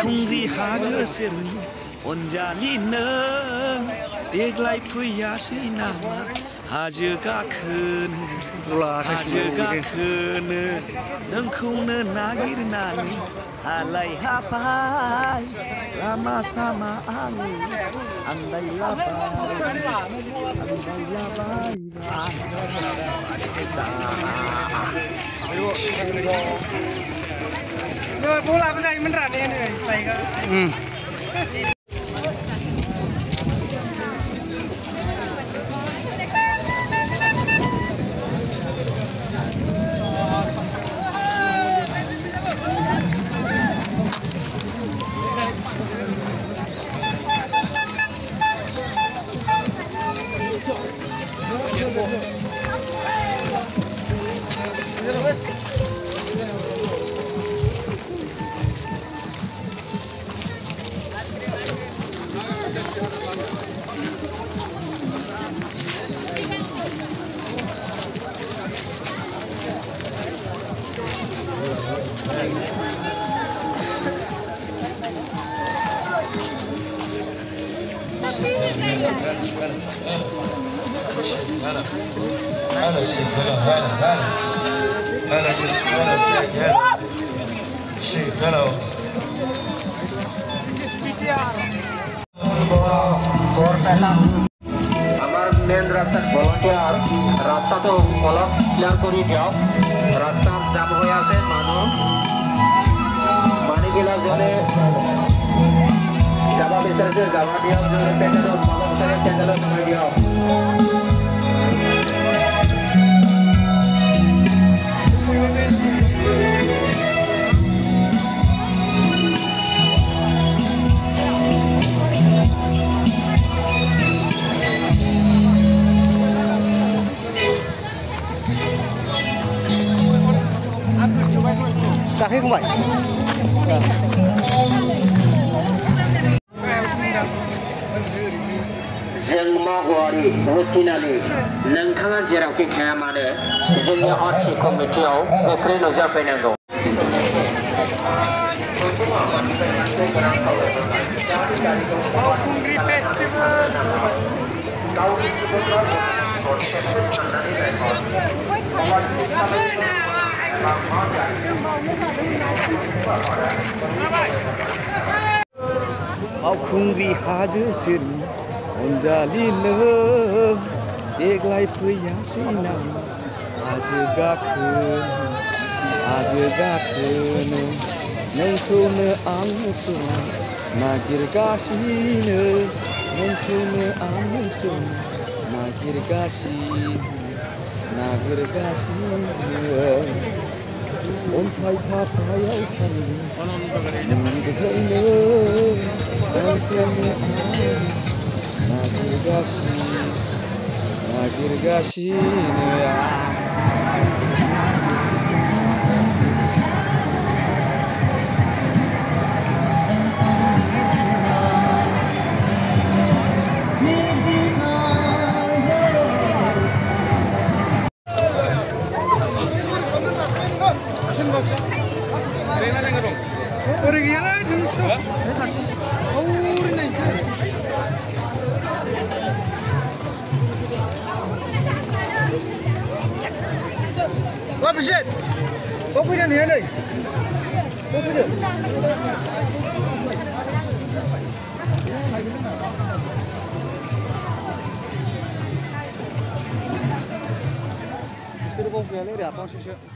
बावखुंग्रि हाजो सेरनि अनजालि नों देग्लाय फैयासै नामा हाजो गाखोनो नोंखौनो नागिरनानै हालाय हाबाय लामा सामा आङो आन्दायलाबाय bola benar beneran ini saya. আমার মেন রাস্তার ভলান্টিয়ার রাস্তাটো অলপ ক্লিয়ার কৰি দিয়ক রাস্তা জাম হৈ আছে মানুহবিলাক জনে যাব বিচাৰিছে যাব দিয়ক জনে পেণ্ডেলত সোমাই দিয়ক Kakek kumai. जों मावगारि बुथिनानै नोंथाङा जेरावखि थाया मानो जोंनि आरसि कमिटियाव गोख्रै नुजाफैनांगौ बावखुंग्रि हाजो सेरनि अनजालि नों देग्लाय फैयासै नामा हाजो गाखोनो नोंखौनो आङो नागिरगासिनो अन्थाइ थाफायाव थांनो नागिरगासिनो Apa sih? Apa yang ni ada? Apa dia? Sudah kau pilih dia apa sih?